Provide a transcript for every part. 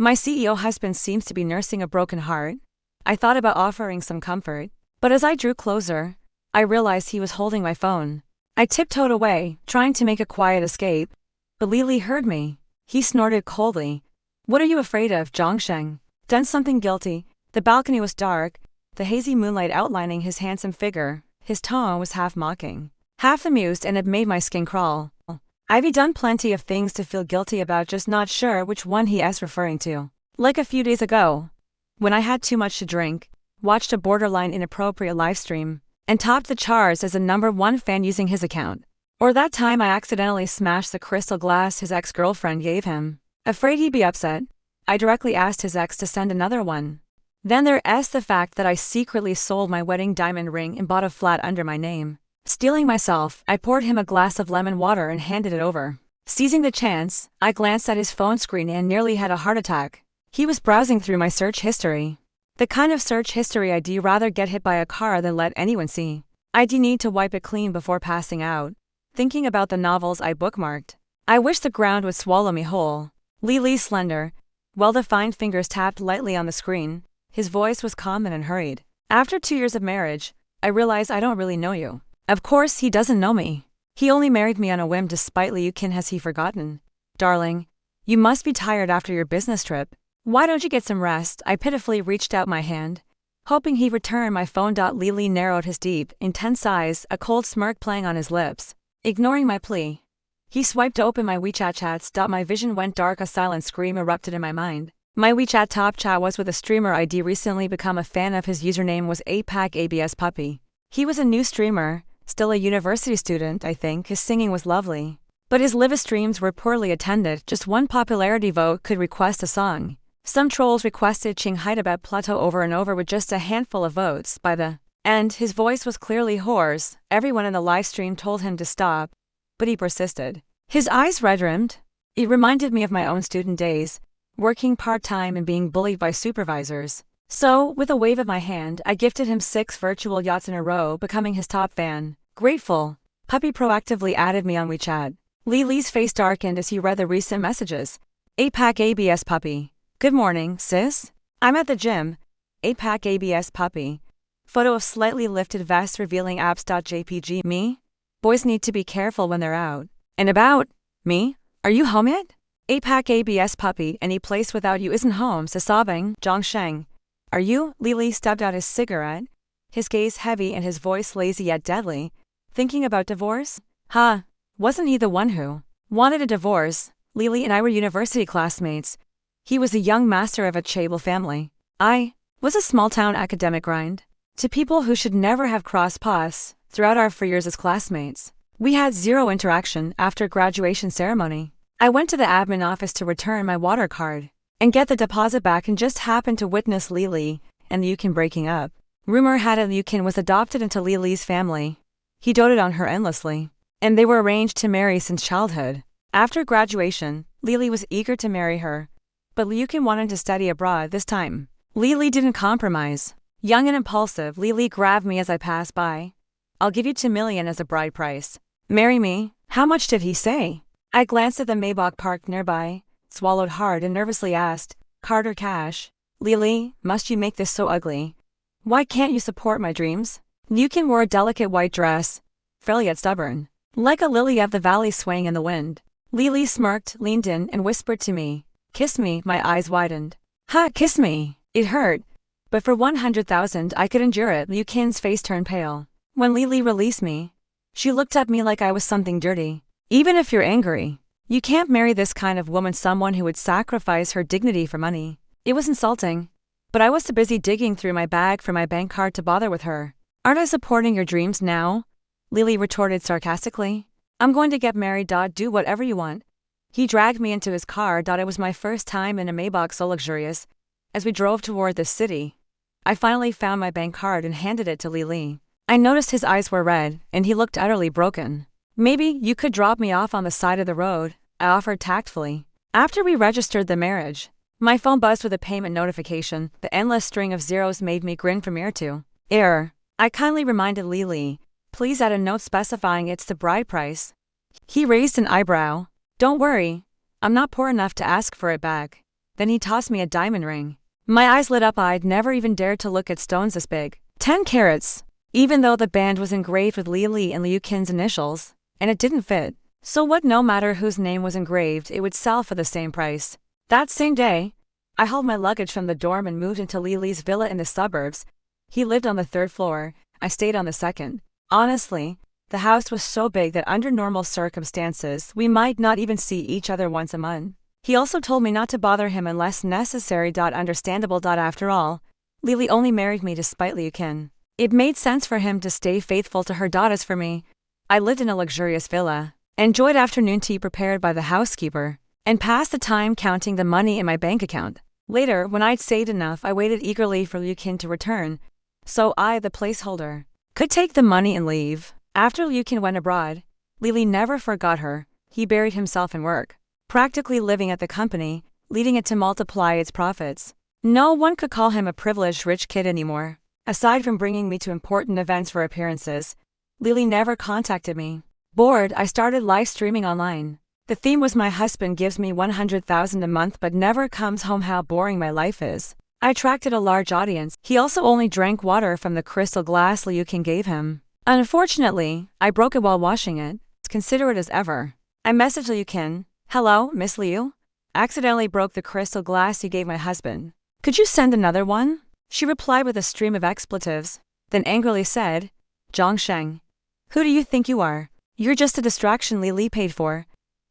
My CEO husband seems to be nursing a broken heart. I thought about offering some comfort, but as I drew closer, I realized he was holding my phone. I tiptoed away, trying to make a quiet escape, but Li heard me. He snorted coldly. "What are you afraid of, Jiang Sheng? Done something guilty?" The balcony was dark, the hazy moonlight outlining his handsome figure. His tone was half mocking, half amused, and it made my skin crawl. I've done plenty of things to feel guilty about, just not sure which one he is referring to. Like a few days ago, when I had too much to drink, watched a borderline inappropriate livestream, and topped the charts as a #1 fan using his account. Or that time I accidentally smashed the crystal glass his ex-girlfriend gave him. Afraid he'd be upset, I directly asked his ex to send another one. Then there's the fact that I secretly sold my wedding diamond ring and bought a flat under my name. Stealing myself, I poured him a glass of lemon water and handed it over. Seizing the chance, I glanced at his phone screen and nearly had a heart attack. He was browsing through my search history. The kind of search history I'd rather get hit by a car than let anyone see. I'd need to wipe it clean before passing out, thinking about the novels I bookmarked. I wish the ground would swallow me whole. Li's slender, well-defined fingers tapped lightly on the screen. His voice was calm and unhurried. "After 2 years of marriage, I realize I don't really know you." Of course he doesn't know me. He only married me on a whim despite Liu Qin. Has he forgotten? "Darling, you must be tired after your business trip. Why don't you get some rest?" I pitifully reached out my hand, hoping he'd return my phone. Li narrowed his deep, intense eyes, a cold smirk playing on his lips. Ignoring my plea, he swiped open my WeChat chats. My vision went dark. A silent scream erupted in my mind. My WeChat top chat was with a streamer I'd recently become a fan of. His username was APAC Puppy. He was a new streamer, still a university student, I think. His singing was lovely, but his live streams were poorly attended. Just one popularity vote could request a song. Some trolls requested Ching Hyderabad Plateau over and over with just a handful of votes. By the end, his voice was clearly hoarse. Everyone in the live stream told him to stop, but he persisted. His eyes red-rimmed. It reminded me of my own student days, working part-time and being bullied by supervisors. So, with a wave of my hand, I gifted him 6 virtual yachts in a row, becoming his top fan. Grateful, Puppy proactively added me on WeChat. Li's face darkened as he read the recent messages. APAC Puppy. "Good morning, sis. I'm at the gym." APAC Puppy. Photo of slightly lifted vest revealing abs.jpg. Me? Boys need to be careful when they're out and about. Me? Are you home yet? APAC Puppy. "Any place without you isn't home," says sobbing Jiang Sheng. "Are you?" Li stubbed out his cigarette, his gaze heavy and his voice lazy yet deadly. "Thinking about divorce?" "Huh. Wasn't he the one who wanted a divorce?" Li and I were university classmates. He was a young master of a chaebol family. I was a small-town academic grind. To people who should never have crossed paths throughout our 4 years as classmates. We had zero interaction after graduation ceremony. I went to the admin office to return my water card and get the deposit back and just happened to witness Li and Liu Qin breaking up. Rumor had it Liu Qin was adopted into Li's family. He doted on her endlessly, and they were arranged to marry since childhood. After graduation, Li was eager to marry her, but Liu Qin wanted to study abroad this time. Li didn't compromise. Young and impulsive, Li grabbed me as I passed by. "I'll give you 2 million as a bride price. Marry me." How much did he say? I glanced at the Maybach parked nearby, swallowed hard and nervously asked, "Card or cash?" "Li, must you make this so ugly? Why can't you support my dreams?" Liu Qin wore a delicate white dress, frail yet stubborn, like a lily of the valley swaying in the wind. Li smirked, leaned in, and whispered to me, "Kiss me." My eyes widened. "Ha, kiss me." It hurt, but for 100,000 I could endure it. Liu Qin's face turned pale. When Li released me, she looked at me like I was something dirty. "Even if you're angry, you can't marry this kind of woman, someone who would sacrifice her dignity for money." It was insulting, but I was too busy digging through my bag for my bank card to bother with her. "Aren't I supporting your dreams now?" Li retorted sarcastically. "I'm going to get married. Do whatever you want." He dragged me into his car. It was my first time in a Maybach, so luxurious. As we drove toward the city, I finally found my bank card and handed it to Li. I noticed his eyes were red, and he looked utterly broken. "Maybe you could drop me off on the side of the road," I offered tactfully. After we registered the marriage, my phone buzzed with a payment notification. The endless string of zeros made me grin from ear to ear. I kindly reminded Li, "Please add a note specifying it's the bride price." He raised an eyebrow. "Don't worry, I'm not poor enough to ask for it back." Then he tossed me a diamond ring. My eyes lit up. I'd never even dared to look at stones this big. 10 carats. Even though the band was engraved with Li and Liu Qin's initials, and it didn't fit. So what, no matter whose name was engraved, it would sell for the same price. That same day, I hauled my luggage from the dorm and moved into Li's villa in the suburbs. He lived on the 3rd floor, I stayed on the 2nd. Honestly, the house was so big that under normal circumstances, we might not even see each other once a month. He also told me not to bother him unless necessary. Understandable. After all, Li only married me to spite Liu Qin. It made sense for him to stay faithful to her daughters for me. I lived in a luxurious villa, enjoyed afternoon tea prepared by the housekeeper, and passed the time counting the money in my bank account. Later, when I'd saved enough, I waited eagerly for Liu Qin to return, so I, the placeholder, could take the money and leave. After Liu Qin went abroad, Li never forgot her. He buried himself in work, practically living at the company, leading it to multiply its profits. No one could call him a privileged rich kid anymore. Aside from bringing me to important events for appearances, Li never contacted me. Bored, I started live streaming online. The theme was my husband gives me 100,000 a month but never comes home. How boring my life is. I attracted a large audience. He also only drank water from the crystal glass Liu Qin gave him. Unfortunately, I broke it while washing it. Considerate as ever, I messaged Liu Qin. Hello, Miss Liu? Accidentally broke the crystal glass you gave my husband. Could you send another one? She replied with a stream of expletives, then angrily said, Jiang Sheng. Who do you think you are? You're just a distraction Li paid for.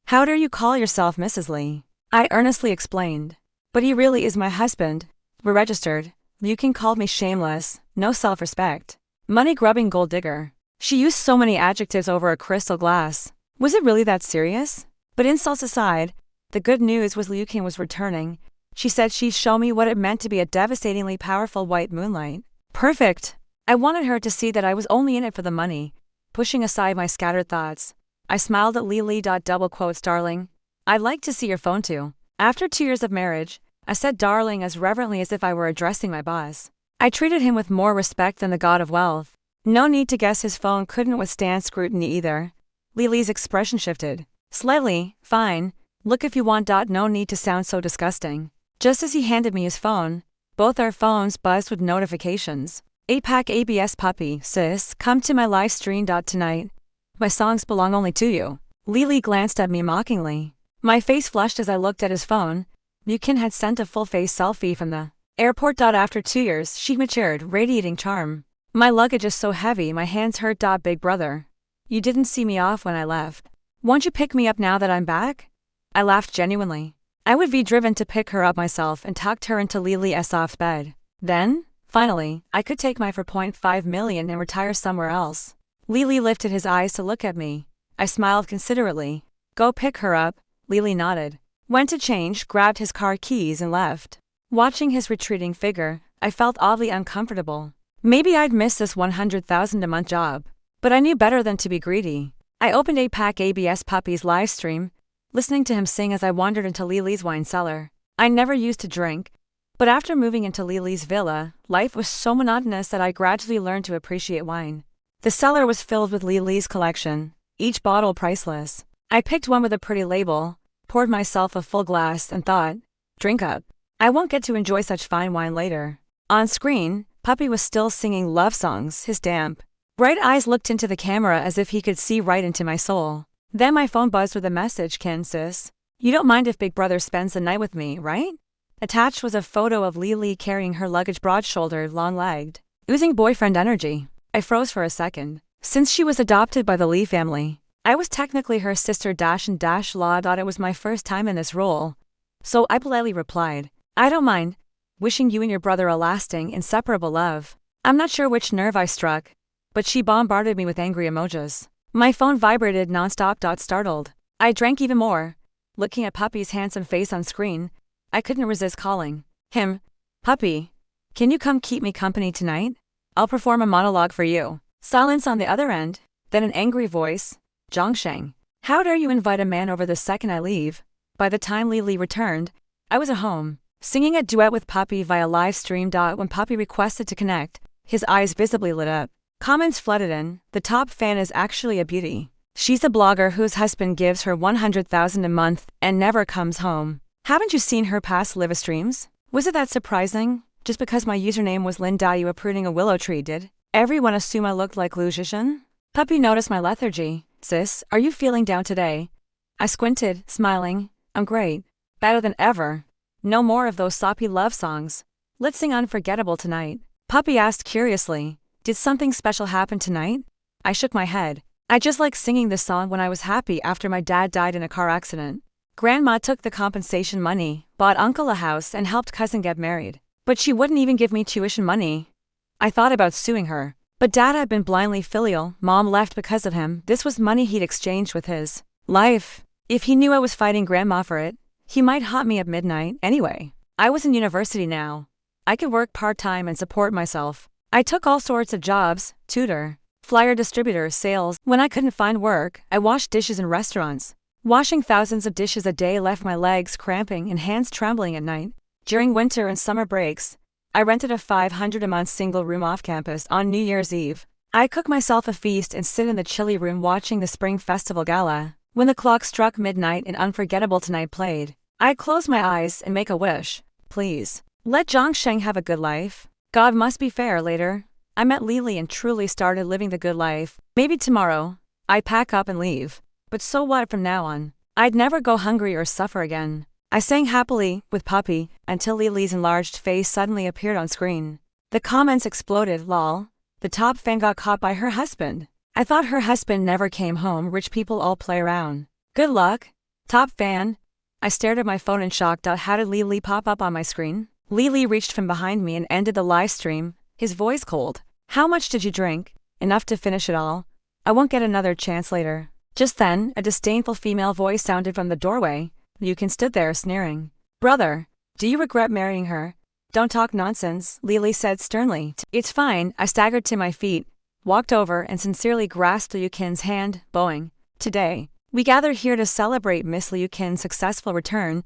How dare you call yourself Mrs. Li? I earnestly explained. But he really is my husband. We're registered. Liu Qin called me shameless, no self-respect, money-grubbing gold digger. She used so many adjectives over a crystal glass. Was it really that serious? But insults aside, the good news was Liu Qin was returning. She said she'd show me what it meant to be a devastatingly powerful white moonlight. Perfect. I wanted her to see that I was only in it for the money. Pushing aside my scattered thoughts, I smiled at Li. Double quotes, darling. I'd like to see your phone too. After 2 years of marriage, I said darling as reverently as if I were addressing my boss. I treated him with more respect than the god of wealth. No need to guess his phone couldn't withstand scrutiny either. Li's expression shifted. Slightly. Fine. Look if you want. No need to sound so disgusting. Just as he handed me his phone, both our phones buzzed with notifications. APAC ABS puppy, sis, come to my live stream. Tonight. My songs belong only to you. Li glanced at me mockingly. My face flushed as I looked at his phone. Liu Qin had sent a full-face selfie from the airport. After 2 years, she matured, radiating charm. My luggage is so heavy, my hands hurt. Big brother. You didn't see me off when I left. Won't you pick me up now that I'm back? I laughed genuinely. I would be driven to pick her up myself and tucked her into Li's soft bed. Then, finally, I could take my 4.5 million and retire somewhere else. Li lifted his eyes to look at me. I smiled considerately. Go pick her up. Li nodded. Went to change, grabbed his car keys and left. Watching his retreating figure, I felt oddly uncomfortable. Maybe I'd miss this 100,000 a month job. But I knew better than to be greedy. I opened APAC ABS Puppy's live stream, listening to him sing as I wandered into Li's wine cellar. I never used to drink, but after moving into Li's villa, life was so monotonous that I gradually learned to appreciate wine. The cellar was filled with Li's collection, each bottle priceless. I picked one with a pretty label, poured myself a full glass and thought, drink up. I won't get to enjoy such fine wine later. On screen, Puppy was still singing love songs, his damp, bright eyes looked into the camera as if he could see right into my soul. Then my phone buzzed with a message. Ken, sis. You don't mind if Big Brother spends the night with me, right? Attached was a photo of Li carrying her luggage, broad-shouldered, long-legged, oozing boyfriend energy. I froze for a second. Since she was adopted by the Li family, I was technically her sister -law. It was my first time in this role, so I politely replied, I don't mind. Wishing you and your brother a lasting, inseparable love. I'm not sure which nerve I struck, but she bombarded me with angry emojis. My phone vibrated non-stop. Startled, I drank even more. Looking at Puppy's handsome face on screen, I couldn't resist calling him. Puppy, can you come keep me company tonight? I'll perform a monologue for you. Silence on the other end, then an angry voice. Jiang Sheng, how dare you invite a man over the second I leave? By the time Li returned, I was at home, singing a duet with Puppy via live stream. When Puppy requested to connect, his eyes visibly lit up. Comments flooded in. The top fan is actually a beauty. She's a blogger whose husband gives her 100,000 a month and never comes home. Haven't you seen her past live streams? Was it that surprising? Just because my username was Lin Dai Yu uprooting a willow tree did everyone assume I looked like Liu Zhi? Puppy noticed my lethargy. Sis, are you feeling down today? I squinted, smiling. I'm great. Better than ever. No more of those soppy love songs. Let's sing Unforgettable tonight. Puppy asked curiously. Did something special happen tonight? I shook my head. I just like singing this song when I was happy after my dad died in a car accident. Grandma took the compensation money, bought uncle a house and helped cousin get married. But she wouldn't even give me tuition money. I thought about suing her. But dad had been blindly filial, mom left because of him. This was money he'd exchanged with his life. If he knew I was fighting grandma for it, he might haunt me at midnight. Anyway, I was in university now. I could work part-time and support myself. I took all sorts of jobs, tutor, flyer distributor, sales. When I couldn't find work, I washed dishes in restaurants. Washing thousands of dishes a day left my legs cramping and hands trembling at night. During winter and summer breaks, I rented a $500 a month single room off campus on New Year's Eve. I cook myself a feast and sit in the chilly room watching the Spring Festival Gala. When the clock struck midnight and Unforgettable Tonight played, I'd close my eyes and make a wish. Please, let Jiang Sheng have a good life. God must be fair. Later, I met Li and truly started living the good life. Maybe tomorrow, I'd pack up and leave. But so what from now on? I'd never go hungry or suffer again. I sang happily, with Puppy, until Li's enlarged face suddenly appeared on screen. The comments exploded. Lol. The top fan got caught by her husband. I thought her husband never came home. Rich people all play around. Good luck. Top fan. I stared at my phone in shock. How did Li pop up on my screen? Li reached from behind me and ended the live stream, his voice cold. How much did you drink? Enough to finish it all? I won't get another chance later. Just then, a disdainful female voice sounded from the doorway. Liu Qin stood there sneering. Brother, do you regret marrying her? Don't talk nonsense, Li said sternly. It's fine. I staggered to my feet, walked over and sincerely grasped Liu Qin's hand, bowing. Today, we gathered here to celebrate Miss Liu Qin's successful return.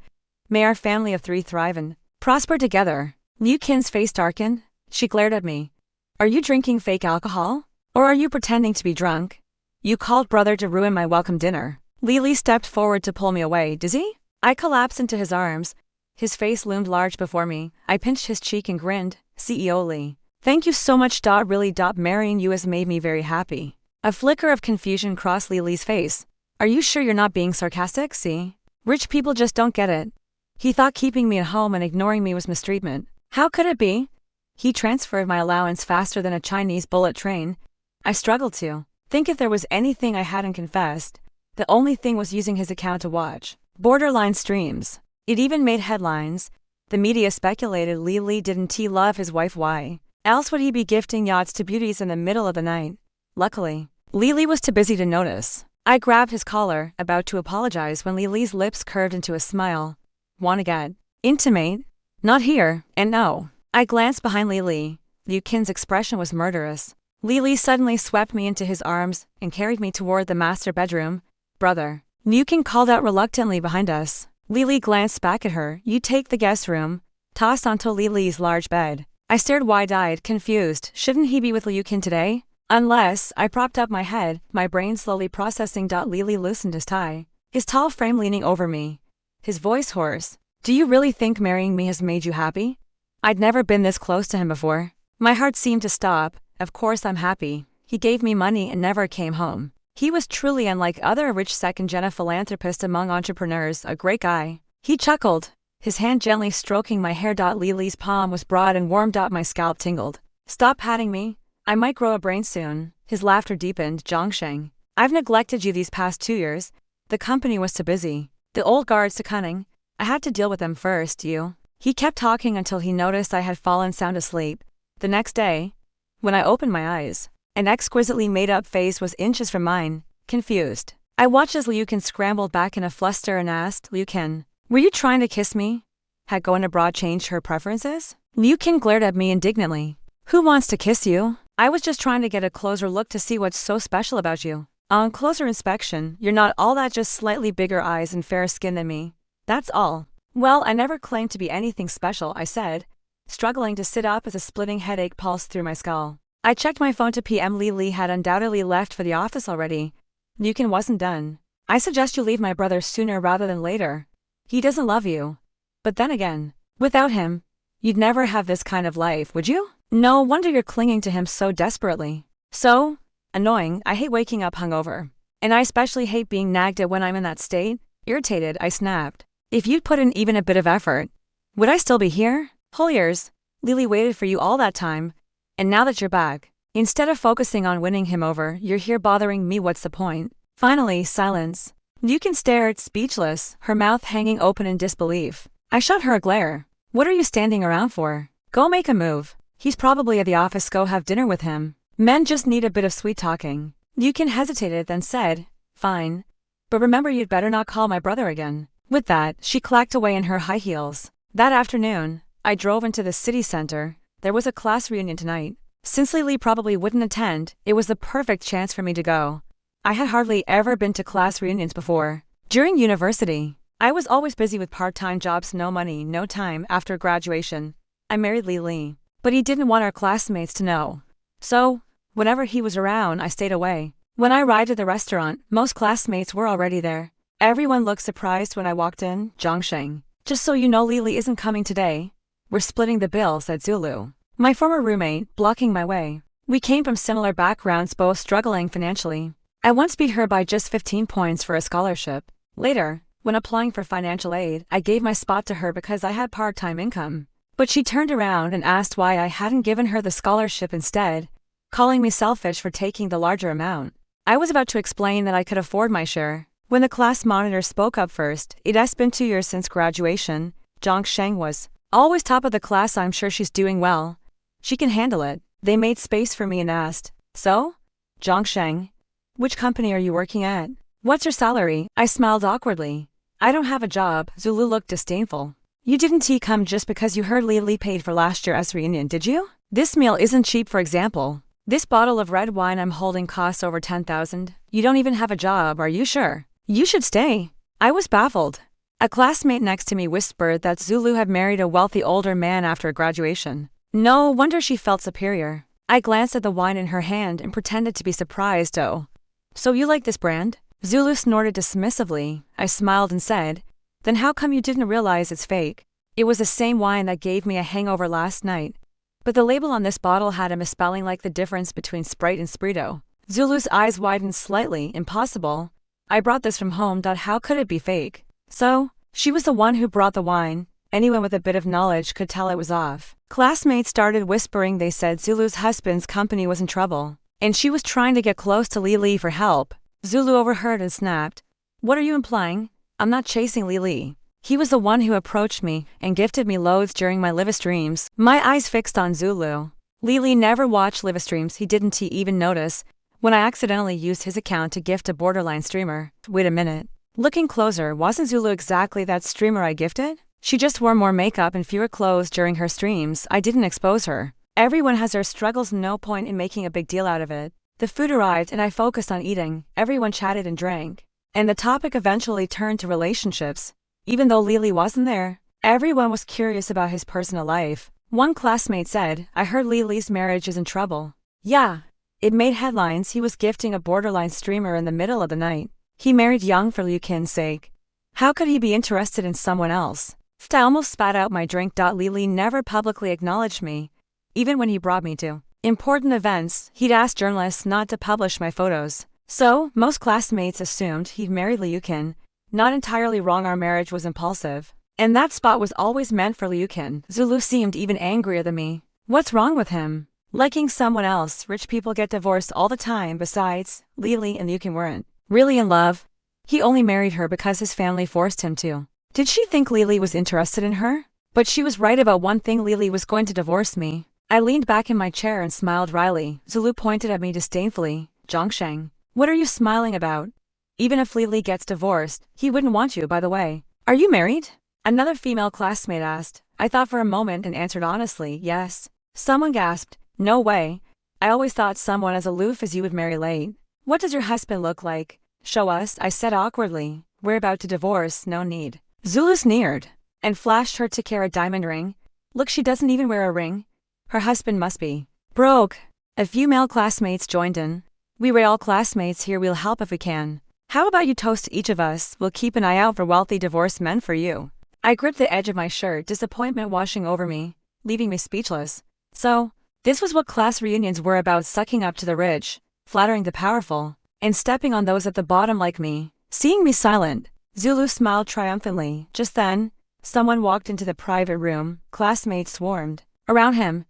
May our family of three thrive and prosper together. Liu Qin's face darkened. She glared at me. Are you drinking fake alcohol? Or are you pretending to be drunk? You called brother to ruin my welcome dinner. Li stepped forward to pull me away. Dizzy? I collapsed into his arms. His face loomed large before me. I pinched his cheek and grinned. CEO Li. Thank you so much. Really. Marrying you has made me very happy. A flicker of confusion crossed Li's face. Are you sure you're not being sarcastic? See? Rich people just don't get it. He thought keeping me at home and ignoring me was mistreatment. How could it be? He transferred my allowance faster than a Chinese bullet train. I struggled to think if there was anything I hadn't confessed. The only thing was using his account to watch borderline streams. It even made headlines. The media speculated Li didn't love his wife. Why else would he be gifting yachts to beauties in the middle of the night? Luckily, Li was too busy to notice. I grabbed his collar, about to apologize when Li's lips curved into a smile. Wanna get intimate? Not here, and no. I glanced behind Li. Liu Qin's expression was murderous. Li suddenly swept me into his arms and carried me toward the master bedroom. Brother, Liu Qin called out reluctantly behind us. Li glanced back at her. You take the guest room. Tossed onto Li's large bed. I stared wide-eyed, confused. Shouldn't he be with Liu Qin today? Unless, I propped up my head, my brain slowly processing. Li loosened his tie, his tall frame leaning over me. His voice hoarse. Do you really think marrying me has made you happy? I'd never been this close to him before. My heart seemed to stop. Of course I'm happy. He gave me money and never came home. He was truly unlike other rich second-gen philanthropists among entrepreneurs, a great guy. He chuckled, his hand gently stroking my hair. Li's palm was broad and warm. My scalp tingled. Stop patting me. I might grow a brain soon. His laughter deepened. Jiang Sheng, I've neglected you these past 2 years. The company was too busy. The old guards too cunning. I had to deal with them first. He kept talking until he noticed I had fallen sound asleep. The next day, when I opened my eyes, an exquisitely made-up face was inches from mine, confused. I watched as Liu Qin scrambled back in a fluster and asked, Liu Qin, were you trying to kiss me? Had going abroad changed her preferences? Liu Qin glared at me indignantly. Who wants to kiss you? I was just trying to get a closer look to see what's so special about you. On closer inspection, you're not all that, just slightly bigger eyes and fairer skin than me. That's all. Well, I never claimed to be anything special, I said, struggling to sit up as a splitting headache pulsed through my skull. I checked my phone to PM. Li had undoubtedly left for the office already. Liu Qin wasn't done. I suggest you leave my brother sooner rather than later. He doesn't love you. But then again, without him, you'd never have this kind of life, would you? No wonder you're clinging to him so desperately. So annoying, I hate waking up hungover. And I especially hate being nagged at when I'm in that state. Irritated, I snapped. If you'd put in even a bit of effort, would I still be here? Whole years. Lily waited for you all that time. And now that you're back, instead of focusing on winning him over, you're here bothering me. What's the point? Finally, silence. Liu Qin stared, speechless, her mouth hanging open in disbelief. I shot her a glare. What are you standing around for? Go make a move. He's probably at the office. Go have dinner with him. Men just need a bit of sweet talking. Liu Qin hesitated, then said, fine. But remember, you'd better not call my brother again. With that, she clacked away in her high heels. That afternoon, I drove into the city center. There was a class reunion tonight. Since Lily probably wouldn't attend, it was the perfect chance for me to go. I had hardly ever been to class reunions before. During university, I was always busy with part-time jobs, no money, no time. After graduation, I married Li, but he didn't want our classmates to know. So, whenever he was around, I stayed away. When I arrived at the restaurant, most classmates were already there. Everyone looked surprised when I walked in. Jiang Sheng. Just so you know, Lily isn't coming today. We're splitting the bill, said Zulu, my former roommate, blocking my way. We came from similar backgrounds, both struggling financially. I once beat her by just 15 points for a scholarship. Later, when applying for financial aid, I gave my spot to her because I had part-time income. But she turned around and asked why I hadn't given her the scholarship instead, calling me selfish for taking the larger amount. I was about to explain that I could afford my share, when the class monitor spoke up first. It's been 2 years since graduation. Jiang Sheng was always top of the class. I'm sure she's doing well. She can handle it. They made space for me and asked, so? Jiang Sheng, which company are you working at? What's your salary? I smiled awkwardly. I don't have a job. Zulu looked disdainful. You didn't come just because you heard Li paid for last year's reunion, did you? This meal isn't cheap. For example, this bottle of red wine I'm holding costs over 10,000. You don't even have a job, are you sure? You should stay. I was baffled. A classmate next to me whispered that Zulu had married a wealthy older man after graduation. No wonder she felt superior. I glanced at the wine in her hand and pretended to be surprised. Oh. So you like this brand? Zulu snorted dismissively. I smiled and said, then how come you didn't realize it's fake? It was the same wine that gave me a hangover last night. But the label on this bottle had a misspelling, like the difference between Sprite and Sprito. Zulu's eyes widened slightly. Impossible. I brought this from home. How could it be fake? So, she was the one who brought the wine. Anyone with a bit of knowledge could tell it was off. Classmates started whispering. They said Zulu's husband's company was in trouble, and she was trying to get close to Li for help. Zulu overheard and snapped. What are you implying? I'm not chasing Li. He was the one who approached me and gifted me loads during my live streams. My eyes fixed on Zulu. Li never watched live streams. He didn't even notice when I accidentally used his account to gift a borderline streamer. Wait a minute. Looking closer, wasn't Zulu exactly that streamer I gifted? She just wore more makeup and fewer clothes during her streams. I didn't expose her. Everyone has their struggles, no point in making a big deal out of it. The food arrived and I focused on eating. Everyone chatted and drank. And the topic eventually turned to relationships. Even though Li wasn't there, everyone was curious about his personal life. One classmate said, I heard Li's marriage is in trouble. Yeah. It made headlines. He was gifting a borderline streamer in the middle of the night. He married young for Liu Qin's sake. How could he be interested in someone else? I almost spat out my drink. Li never publicly acknowledged me. Even when he brought me to important events, he'd asked journalists not to publish my photos. So, most classmates assumed he'd married Liu Qin. Not entirely wrong. Our marriage was impulsive. And that spot was always meant for Liu Qin. Zulu seemed even angrier than me. What's wrong with him? Liking someone else. Rich people get divorced all the time. Besides, Li and Liu Qin weren't really in love. He only married her because his family forced him to. Did she think Li was interested in her? But she was right about one thing. Li was going to divorce me. I leaned back in my chair and smiled wryly. Zulu pointed at me disdainfully. Jiang Sheng, what are you smiling about? Even if Li gets divorced, he wouldn't want you, by the way. Are you married? Another female classmate asked. I thought for a moment and answered honestly, yes. Someone gasped. No way. I always thought someone as aloof as you would marry late. What does your husband look like? Show us, I said awkwardly. We're about to divorce, no need. Zulu sneered and flashed her tiara diamond ring. Look, she doesn't even wear a ring. Her husband must be broke. A few male classmates joined in. We're all classmates here. We'll help if we can. How about you toast each of us? We'll keep an eye out for wealthy divorced men for you. I gripped the edge of my shirt, disappointment washing over me, leaving me speechless. So, this was what class reunions were about: sucking up to the rich, flattering the powerful, and stepping on those at the bottom like me. Seeing me silent, Zulu smiled triumphantly. Just then, someone walked into the private room. Classmates swarmed around him,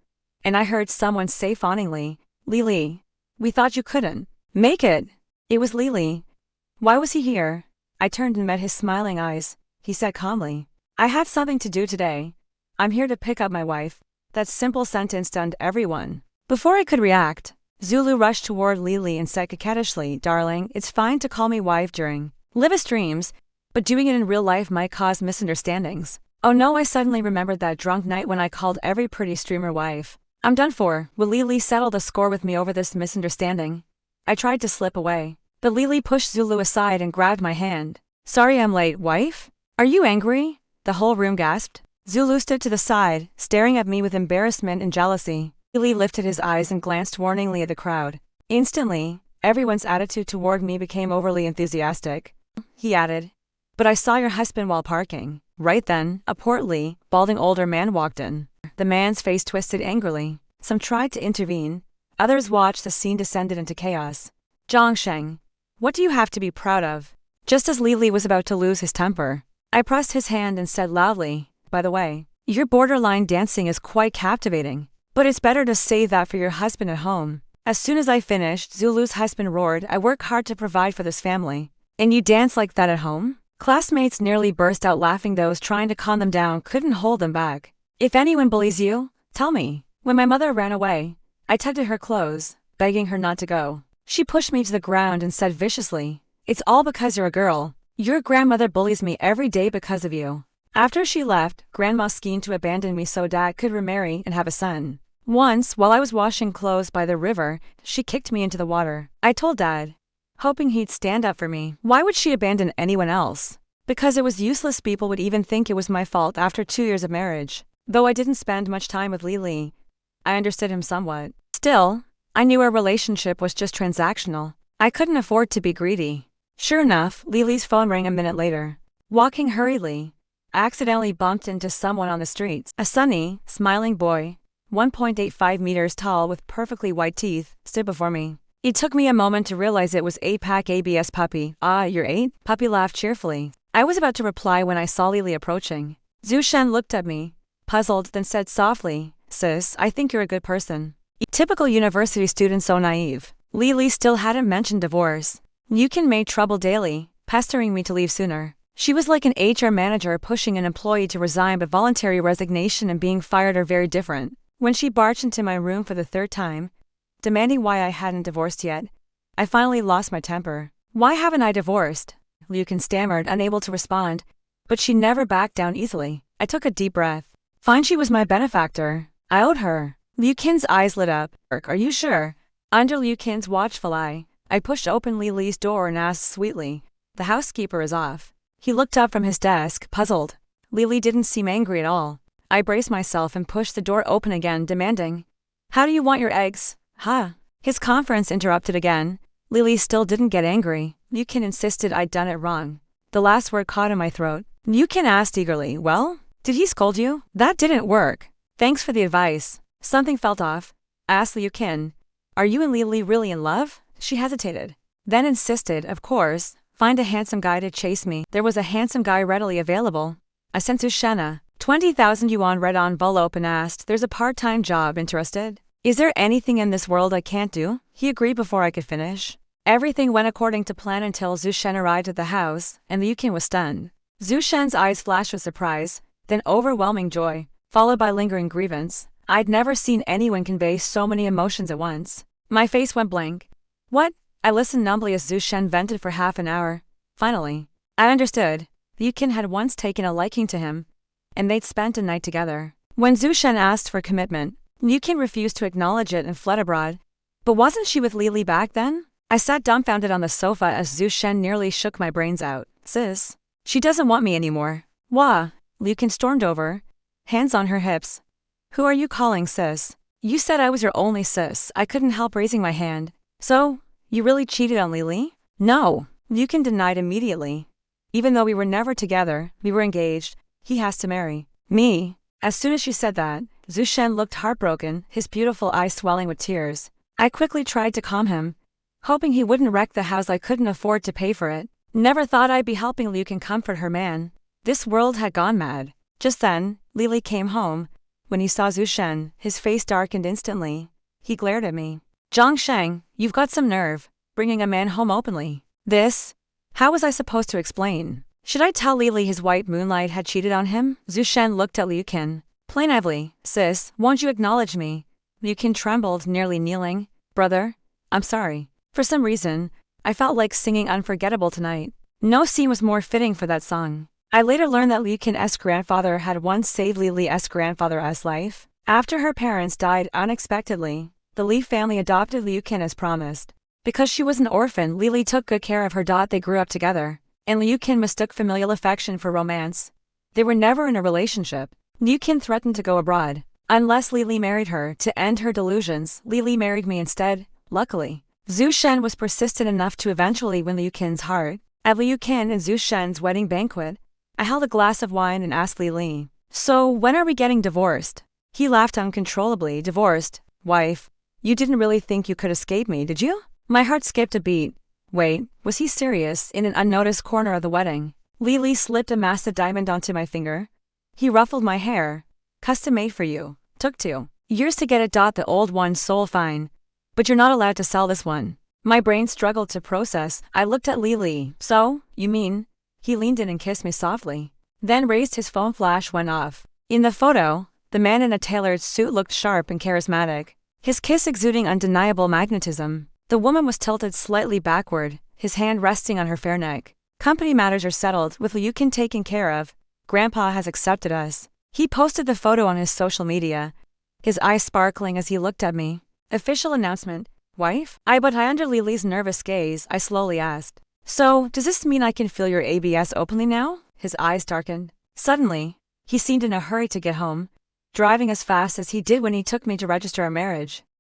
and I heard someone say fawningly, Li, we thought you couldn't make it. It was Li. Why was he here? I turned and met his smiling eyes. He said calmly, I have something to do today. I'm here to pick up my wife. That simple sentence stunned everyone. Before I could react, Zulu rushed toward Li and said coquettishly, Darling, it's fine to call me wife during live streams, but doing it in real life might cause misunderstandings. Oh no, I suddenly remembered that drunk night when I called every pretty streamer wife. I'm done for. Will Li settle the score with me over this misunderstanding? I tried to slip away, but Li pushed Zulu aside and grabbed my hand. Sorry I'm late, wife? Are you angry? The whole room gasped. Zulu stood to the side, staring at me with embarrassment and jealousy. Li lifted his eyes and glanced warningly at the crowd. Instantly, everyone's attitude toward me became overly enthusiastic. He added, But I saw your husband while parking. Right then, a portly, balding older man walked in. The man's face twisted angrily. Some tried to intervene. Others watched. The scene descended into chaos. Jiang Sheng, what do you have to be proud of? Just as Li was about to lose his temper, I pressed his hand and said loudly, By the way, your borderline dancing is quite captivating. But it's better to save that for your husband at home. As soon as I finished, Zulu's husband roared, I work hard to provide for this family. And you dance like that at home? Classmates nearly burst out laughing. Those trying to calm them down couldn't hold them back. If anyone bullies you, tell me. When my mother ran away, I tugged at her clothes, begging her not to go. She pushed me to the ground and said viciously, It's all because you're a girl. Your grandmother bullies me every day because of you. After she left, Grandma schemed to abandon me so Dad could remarry and have a son. Once, while I was washing clothes by the river, she kicked me into the water. I told Dad, hoping he'd stand up for me. Why would she abandon anyone else? Because it was useless. People would even think it was my fault after 2 years of marriage. Though I didn't spend much time with Li, I understood him somewhat. Still, I knew our relationship was just transactional. I couldn't afford to be greedy. Sure enough, Li's phone rang a minute later. Walking hurriedly, I accidentally bumped into someone on the streets. A sunny, smiling boy, 1.85 meters tall with perfectly white teeth, stood before me. It took me a moment to realize it was 8-pack ABS Puppy. Ah, you're 8? Puppy laughed cheerfully. I was about to reply when I saw Li approaching. Zhu Shen looked at me, puzzled, then said softly, Sis, I think you're a good person. Typical university student, so naive. Li still hadn't mentioned divorce. Liu Qin made trouble daily, pestering me to leave sooner. She was like an HR manager pushing an employee to resign, but voluntary resignation and being fired are very different. When she barged into my room for the third time, demanding why I hadn't divorced yet, I finally lost my temper. Why haven't I divorced? Liu Qin stammered, unable to respond, but she never backed down easily. I took a deep breath. Fine, she was my benefactor. I owed her. Liu Qin's eyes lit up. Are you sure? Under Liu Qin's watchful eye, I pushed open Li's door and asked sweetly, The housekeeper is off. He looked up from his desk, puzzled. Li didn't seem angry at all. I braced myself and pushed the door open again, demanding, How do you want your eggs? Huh? His conference interrupted again. Li still didn't get angry. Liu Qin insisted I'd done it wrong. The last word caught in my throat. Liu Qin asked eagerly, Well, did he scold you? That didn't work. Thanks for the advice. Something felt off. Asked Liu Qin, Are you and Li really in love? She hesitated. Then insisted, Of course. Find a handsome guy to chase me. There was a handsome guy readily available. I sent to Shena. 20,000 yuan read envelope and asked, There's a part-time job, interested? Is there anything in this world I can't do? He agreed before I could finish. Everything went according to plan until Zhu Shen arrived at the house, and Liu Qin was stunned. Zhu Shen's eyes flashed with surprise, then overwhelming joy, followed by lingering grievance. I'd never seen anyone convey so many emotions at once. My face went blank. What? I listened numbly as Zhu Shen vented for half an hour. Finally, I understood. Liu Qin had once taken a liking to him, and they'd spent a night together. When Zhu Shen asked for commitment, Liu Qin refused to acknowledge it and fled abroad. But wasn't she with Li back then? I sat dumbfounded on the sofa as Zhu Shen nearly shook my brains out. Sis, she doesn't want me anymore. Wah! Liu Qin stormed over, hands on her hips. Who are you calling sis? You said I was your only sis. I couldn't help raising my hand. So, you really cheated on Li? No, Liu Qin denied immediately. Even though we were never together, we were engaged. He has to marry me. As soon as she said that, Zhu Shen looked heartbroken, his beautiful eyes swelling with tears. I quickly tried to calm him, hoping he wouldn't wreck the house I couldn't afford to pay for it. Never thought I'd be helping Liu Qin comfort her man. This world had gone mad. Just then, Li came home. When he saw Zhu Shen, his face darkened instantly. He glared at me. Jiang Sheng, you've got some nerve, bringing a man home openly. This? How was I supposed to explain? Should I tell Li his white moonlight had cheated on him? Zhu Shen looked at Liu Qin. Plaintively, sis, won't you acknowledge me? Liu Qin trembled, nearly kneeling. Brother, I'm sorry. For some reason, I felt like singing Unforgettable tonight. No scene was more fitting for that song. I later learned that Liu Qin's grandfather had once saved Li's grandfather's life. After her parents died unexpectedly, the Li family adopted Liu Qin as promised. Because she was an orphan, Li took good care of her. They grew up together, and Liu Qin mistook familial affection for romance. They were never in a relationship. Liu Qin threatened to go abroad unless Li married her. To end her delusions, Li married me instead. Luckily, Zhu Shen was persistent enough to eventually win Liu Qin's heart. At Liu Qin and Zhu Shen's wedding banquet, I held a glass of wine and asked Li, "So when are we getting divorced?" He laughed uncontrollably. Divorced? Wife, you didn't really think you could escape me, did you? My heart skipped a beat. Wait, was he serious? In an unnoticed corner of the wedding, Li slipped a massive diamond onto my finger. He ruffled my hair. Custom made for you. Took 2 years to get it. The old one's sold fine, but you're not allowed to sell this one. My brain struggled to process. I looked at Li. So, you mean? He leaned in and kissed me softly, then raised his phone. Flash went off. In the photo, the man in a tailored suit looked sharp and charismatic, his kiss exuding undeniable magnetism. The woman was tilted slightly backward, his hand resting on her fair neck. Company matters are settled, with Liu Qin taken care of. Grandpa has accepted us. He posted the photo on his social media, his eyes sparkling as he looked at me. Official announcement, wife? But under Li's nervous gaze, I slowly asked, "So, does this mean I can feel your ABS openly now?" His eyes darkened. Suddenly, he seemed in a hurry to get home, driving as fast as he did when he took me to register our marriage.